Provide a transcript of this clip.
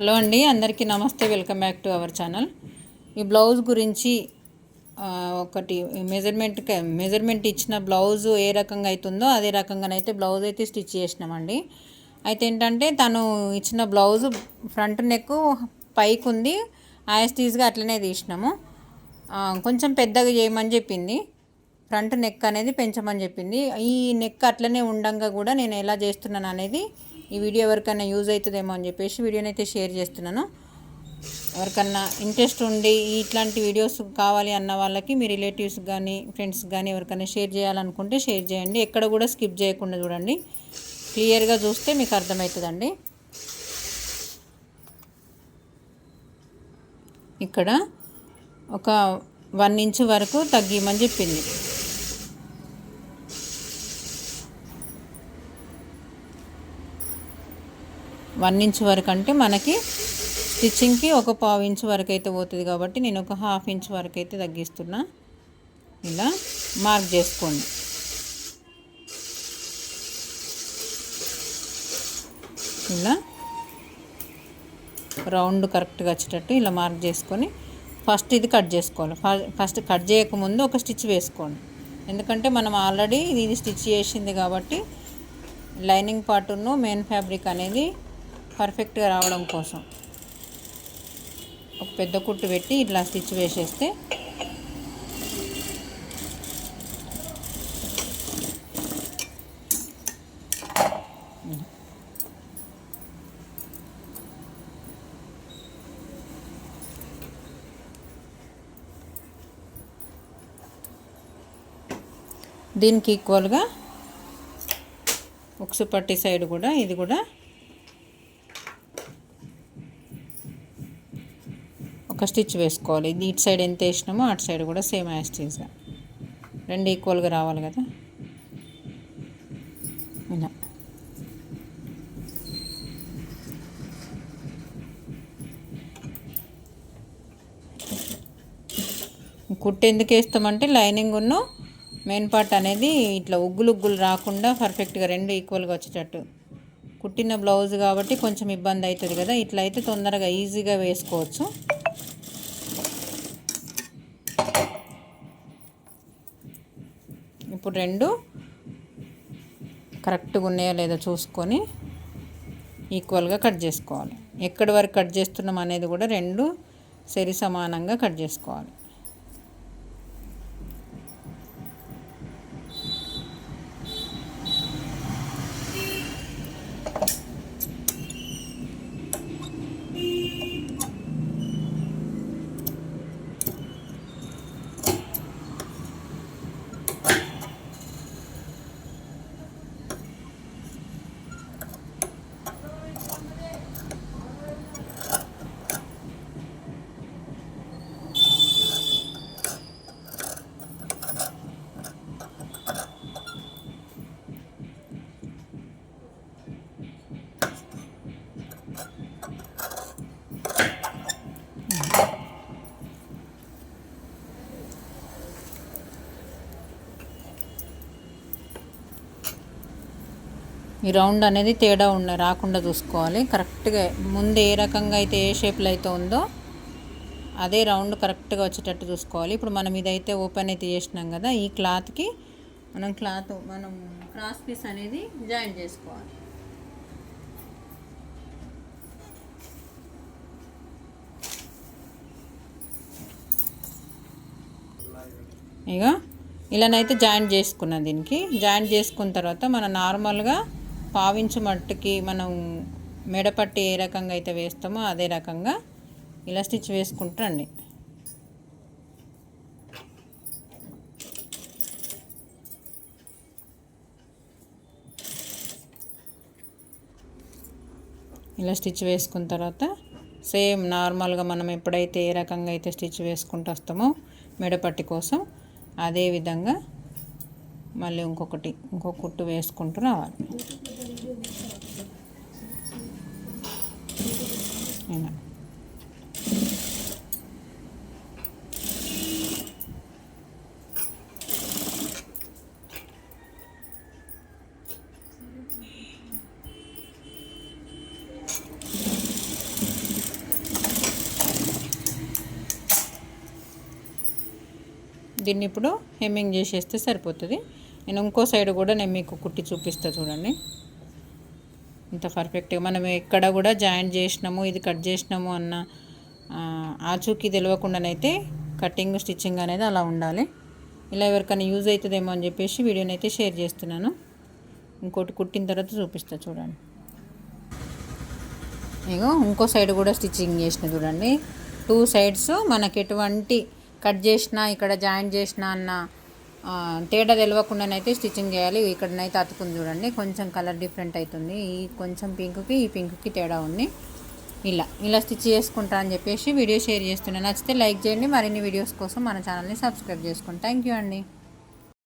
Hello అండి, అందరికీ నమస్తే. Welcome back to our channel. ఈ బ్లౌజ్ గురించి ఒకటి మెజర్మెంట్ ఇచ్చిన బ్లౌజ్ ఏ రకంగా అవుతుందో అదే రకంగానైతే బ్లౌజ్ అయితే స్టిచ్ చేసినామండి. అయితే ఏంటంటే తను ఇచ్చిన బ్లౌజ్ ఫ్రంట్ నెక్ పైకి ఉంది, యాస్టీజ్గా అట్లనే తీసినాము. కొంచెం పెద్దగా చేయమని చెప్పింది, ఫ్రంట్ నెక్ అనేది పెంచమని చెప్పింది. ఈ నెక్ అట్లనే ఉండంగా కూడా నేను ఎలా చేస్తున్నాను అనేది ఈ వీడియో ఎవరికైనా యూజ్ అవుతుందేమో అని చెప్పేసి వీడియోని అయితే షేర్ చేస్తున్నాను. ఎవరికన్నా ఇంట్రెస్ట్ ఉండి ఇట్లాంటి వీడియోస్ కావాలి అన్న వాళ్ళకి మీ రిలేటివ్స్ కానీ ఫ్రెండ్స్ కానీ ఎవరికైనా షేర్ చేయాలనుకుంటే షేర్ చేయండి. ఎక్కడ కూడా స్కిప్ చేయకుండా చూడండి, క్లియర్గా చూస్తే మీకు అర్థమవుతుందండి. ఇక్కడ ఒక 1 ఇంచ్ వరకు తగ్గిమని చెప్పింది. వన్ ఇంచ్ వరకు అంటే మనకి స్టిచ్చింగ్కి ఒక 1/2 ఇంచ్ వరకు అయితే పోతుంది కాబట్టి నేను ఒక 1/2 ఇంచ్ వరకు అయితే తగ్గిస్తున్నా. ఇలా మార్క్ చేసుకోండి. ఇలా రౌండ్ కరెక్ట్గా వచ్చేటట్టు ఇలా మార్క్ చేసుకొని ఫస్ట్ ఇది కట్ చేసుకోవాలి. ఫస్ట్ కట్ చేయకముందు ఒక స్టిచ్ వేసుకోండి, ఎందుకంటే మనం ఆల్రెడీ ఇది స్టిచ్ చేసింది కాబట్టి లైనింగ్ పార్టును మెయిన్ ఫ్యాబ్రిక్ అనేది పర్ఫెక్ట్గా రావడం కోసం ఒక పెద్ద కుట్టు పెట్టి ఇట్లా స్టిచ్ వేసేస్తే దీనికి ఈక్వల్గా ఉక్సు పట్టి సైడ్ కూడా ఇది కూడా ఒక స్టిచ్ వేసుకోవాలి. ఇది ఇటు సైడ్ ఎంత వేసినామో అటు సైడ్ కూడా సేమ్ యాస్టీస్గా రెండు ఈక్వల్గా రావాలి కదా. ఇలా కుట్టు ఎందుకు వేస్తామంటే లైనింగ్ ఉన్న మెయిన్ పార్ట్ అనేది ఇట్లా ఉగ్గులు రాకుండా పర్ఫెక్ట్గా రెండు ఈక్వల్గా వచ్చేటట్టు. కుట్టిన బ్లౌజ్ కాబట్టి కొంచెం ఇబ్బంది అవుతుంది కదా, ఇట్లా అయితే తొందరగా ఈజీగా వేసుకోవచ్చు. ఇప్పుడు రెండు కరెక్ట్గా ఉన్నాయో లేదో చూసుకొని ఈక్వల్గా కట్ చేసుకోవాలి. ఎక్కడి వరకు కట్ చేస్తున్నాం అనేది కూడా రెండు సరి సమానంగా కట్ చేసుకోవాలి. ఈ రౌండ్ అనేది తేడా రాకుండా చూసుకోవాలి. కరెక్ట్గా ముందు ఏ రకంగా అయితే ఏ షేప్లో అయితే ఉందో అదే రౌండ్ కరెక్ట్గా వచ్చేటట్టు చూసుకోవాలి. ఇప్పుడు మనం ఇదైతే ఓపెన్ అయితే చేసినాం కదా, ఈ క్లాత్కి మనం క్రాస్ పీస్ అనేది జాయిన్ చేసుకోవాలి. ఇక ఇలానైతే జాయింట్ చేసుకున్నాం. దీనికి జాయింట్ చేసుకున్న తర్వాత మనం నార్మల్గా 1/2 ఇంచు మట్టుకి మనం మెడపట్టి ఏ రకంగా అయితే వేస్తామో అదే రకంగా ఇలా స్టిచ్ వేసుకుంటారండి. ఇలా స్టిచ్ వేసుకున్న తర్వాత సేమ్ నార్మల్గా మనం ఎప్పుడైతే ఏ రకంగా అయితే స్టిచ్ వేసుకుంటూ వస్తామో మెడపట్టి కోసం అదే విధంగా మళ్ళీ ఇంకో కుట్టు వేసుకుంటూ రావాలి. ఇలా దీన్ని ఇప్పుడు హెమ్మింగ్ చేసేస్తే సరిపోతుంది. నేను ఇంకో సైడ్ కూడా నేను మీకు కుట్టి చూపిస్తా చూడండి. ఇంత పర్ఫెక్ట్గా మనం ఎక్కడ కూడా జాయింట్ చేసినాము ఇది కట్ చేసినాము అన్న ఆచూకీ తెలియకుండానైతే కటింగ్ స్టిచ్చింగ్ అనేది అలా ఉండాలి. ఇలా ఎవరికైనా యూజ్ అవుతుందేమో అని చెప్పేసి వీడియోని అయితే షేర్ చేస్తున్నాను. ఇంకోటి కుట్టిన తర్వాత చూపిస్తా చూడండి. ఇగో ఇంకో సైడ్ కూడా స్టిచ్చింగ్ చేసిన చూడండి. 2 సైడ్స్ మనకి ఎటువంటి కట్ చేసినా ఇక్కడ జాయింట్ చేసినా అన్న తేడా తెలియకుండానైతే స్టిచ్చింగ్ చేయాలి. ఇక్కడనైతే అతుకుంది చూడండి, కొంచెం కలర్ డిఫరెంట్ అవుతుంది. ఈ కొంచెం పింక్కి ఈ పింక్కి తేడా ఉంది. ఇలా స్టిచ్ చేసుకుంటా అని చెప్పేసి వీడియో షేర్ చేస్తున్నాను. నచ్చితే లైక్ చేయండి. మరిన్ని వీడియోస్ కోసం మన ఛానల్ని సబ్స్క్రైబ్ చేసుకోండి. థ్యాంక్ యూ అండి.